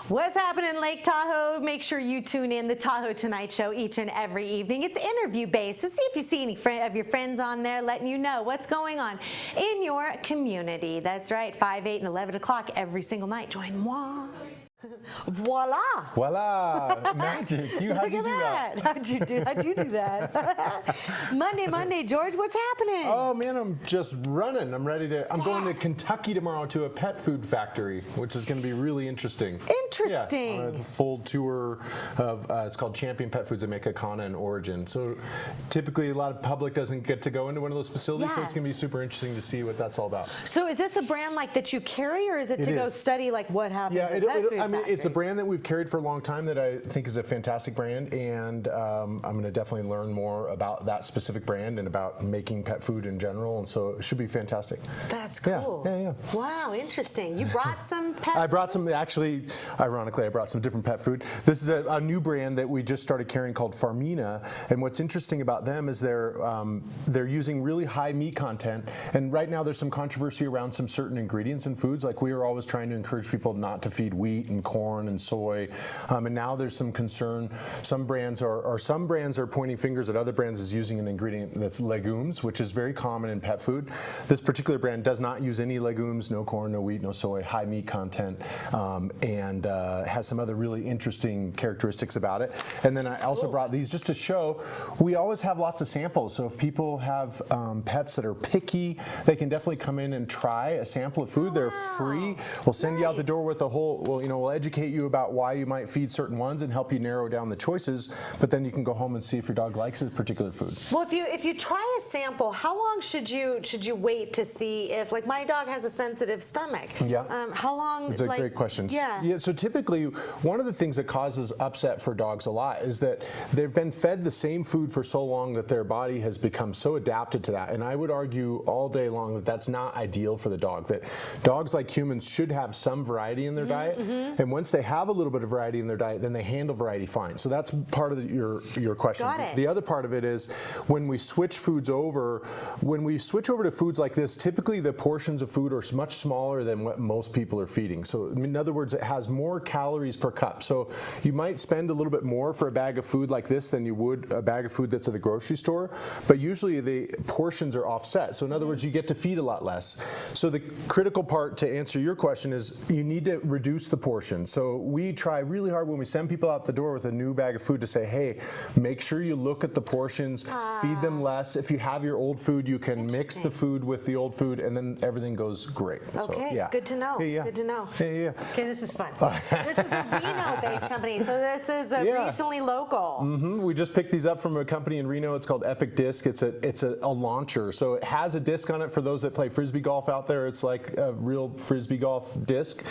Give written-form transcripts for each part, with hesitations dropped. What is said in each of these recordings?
What's happening in Lake Tahoe? Make sure you tune in the Tahoe Tonight Show each and every evening. It's interview-based, so see if you see any of your friends on there letting you know what's going on in your community. That's right, 5, 8, and 11 o'clock every single night. Join moi. Voila! Voila! Magic. How'd you do that? How'd you do that? Monday, George, what's happening? Oh man, I'm just running. I'm ready to. I'm going to Kentucky tomorrow to a pet food factory, which is going to be really interesting. Interesting. Yeah, a full tour of. It's called Champion Pet Foods. They make a Kana and Origin. So typically, a lot of public doesn't get to go into one of those facilities. Yeah. So it's going to be super interesting to see what that's all about. So is this a brand like that you carry, or is it to go study like what happens? Yeah, at pet food I mean, it's a factories? brand that we've carried for a long time that I think is a fantastic brand, and I'm going to definitely learn more about that specific brand and about making pet food in general, and so it should be fantastic. That's cool. Yeah. Wow, interesting. You brought some pet I brought some, actually, ironically, I brought some different pet food. This is a new brand that we just started carrying called Farmina, and what's interesting about them is they're using really high meat content, and right now there's some controversy around some certain ingredients in foods. Like, we are always trying to encourage people not to feed wheat and corn and soy, and now there's some concern. Some brands are pointing fingers at other brands as using an ingredient that's legumes, which is very common in pet food. This particular brand does not use any legumes, no corn, no wheat, no soy, high meat content, and has some other really interesting characteristics about it. And then I also brought these just to show we always have lots of samples. So if people have pets that are picky, they can definitely come in and try a sample of food. They're free. We'll send you out the door with a whole. We'll educate you about why you might feed certain ones and help you narrow down the choices. But then you can go home and see if your dog likes a particular food. Well, if you try a sample, how long should you wait to see if, like, my dog has a sensitive stomach? Yeah. How long? It's a great question. Yeah. So typically, one of the things that causes upset for dogs a lot is that they've been fed the same food for so long that their body has become so adapted to that. And I would argue all day long that that's not ideal for the dog. That dogs, like humans, should have some variety in their diet. And once they have a little bit of variety in their diet, then they handle variety fine. So that's part of your question. Got it. The other part of it is when we switch foods over, to foods like this, typically the portions of food are much smaller than what most people are feeding. So in other words, it has more calories per cup. So you might spend a little bit more for a bag of food like this than you would a bag of food that's at the grocery store, but usually the portions are offset. So in other words, you get to feed a lot less. So the critical part to answer your question is you need to reduce the portion. So we try really hard when we send people out the door with a new bag of food to say, hey, make sure you look at the portions, feed them less. If you have your old food, you can mix the food with the old food, and then everything goes great. Okay, so, yeah. good to know. Yeah. Good to know. Yeah. Okay, this is fun. This is a Reno-based company, so this is regionally local. We just picked these up from a company in Reno. It's called Epic Disc. It's a launcher, so it has a disc on it for those that play frisbee golf out there. It's like a real frisbee golf disc,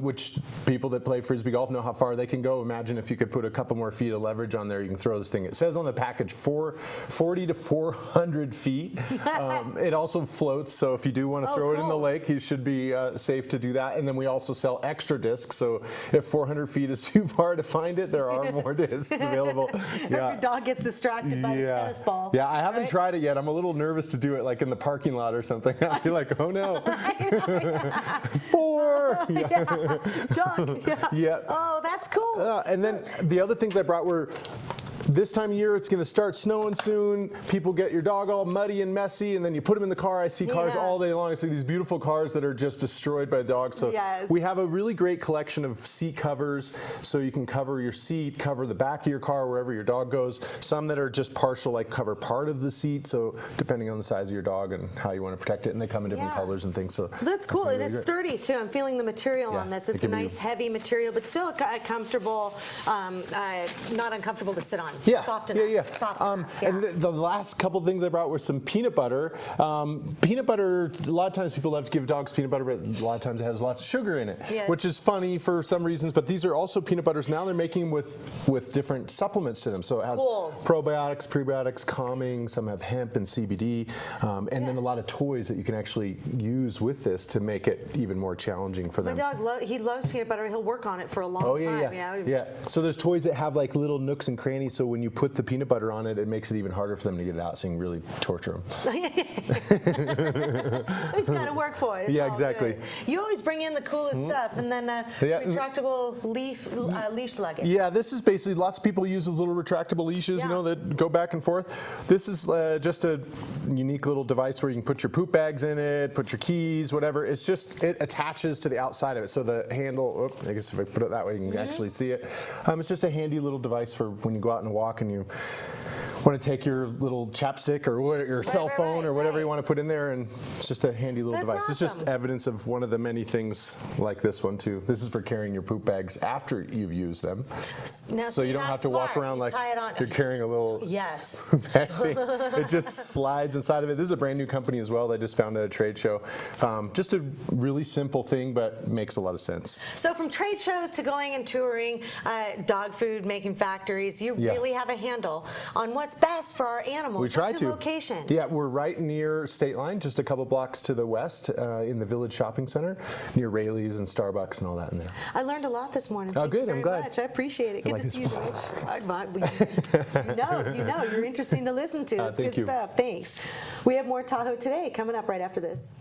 which people that play frisbee golf know how far they can go. Imagine if you could put a couple more feet of leverage on there, you can throw this thing. It says on the package 40 to 400 feet. It also floats, so if you do want to throw it in the lake, you should be safe to do that. And then we also sell extra discs, so if 400 feet is too far to find it, there are more discs available. If your dog gets distracted by the tennis ball. Yeah, I haven't tried it yet. I'm a little nervous to do it like in the parking lot or something. I'd be like, oh no. 4! Dog. Yeah. Oh, that's cool. And then the other things I brought were, this time of year, it's going to start snowing soon. People get your dog all muddy and messy, and then you put them in the car. I see cars all day long. I see these beautiful cars that are just destroyed by dogs. So we have a really great collection of seat covers, so you can cover your seat, cover the back of your car wherever your dog goes. Some that are just partial, like cover part of the seat, so depending on the size of your dog and how you want to protect it, and they come in different colors and things. So that's cool. It is sturdy too. I'm feeling the material on this. It's a nice heavy material, but still comfortable, not uncomfortable to sit on. Soft enough. Soft enough. And the last couple things I brought were some peanut butter. Peanut butter, a lot of times people love to give dogs peanut butter, but a lot of times it has lots of sugar in it, which is funny for some reasons, but these are also peanut butters. Now they're making them with different supplements to them. So it has probiotics, prebiotics, calming, some have hemp and CBD, and then a lot of toys that you can actually use with this to make it even more challenging for them. My dog, he loves peanut butter. He'll work on it for a long time. Yeah. So there's toys that have like little nooks and crannies, so so when you put the peanut butter on it, it makes it even harder for them to get it out, so you can really torture them. It's got to work for it. It's Yeah, all exactly. good. You always bring in the coolest stuff, and then retractable leash luggage. Yeah, this is basically, lots of people use those little retractable leashes, you know, that go back and forth. This is just a unique little device where you can put your poop bags in it, put your keys, whatever. It's just, it attaches to the outside of it. So the handle, I guess if I put it that way, you can actually see it. It's just a handy little device for when you go out and walk and you want to take your little chapstick or your cell phone or whatever you want to put in there, and it's just a handy little device. Awesome. It's just evidence of one of the many things like this one too. This is for carrying your poop bags after you've used them. Now, So you don't have to walk around like you're carrying a little bag thing. It just slides inside of it. This is a brand new company as well. They just found at a trade show. Just a really simple thing, but makes a lot of sense. So from trade shows to going and touring dog food making factories, you really have a handle on what's best for our animals. We try What's your to. location? Yeah, we're right near State Line, just a couple blocks to the west in the Village Shopping Center, near Rayleigh's and Starbucks and all that in there. I learned a lot this morning. Oh, Thank you good. very I'm glad. much. I appreciate it. Good like to it's see you. You're interesting to listen to. It's thank good you. stuff. Thanks. We have more Tahoe Today coming up right after this.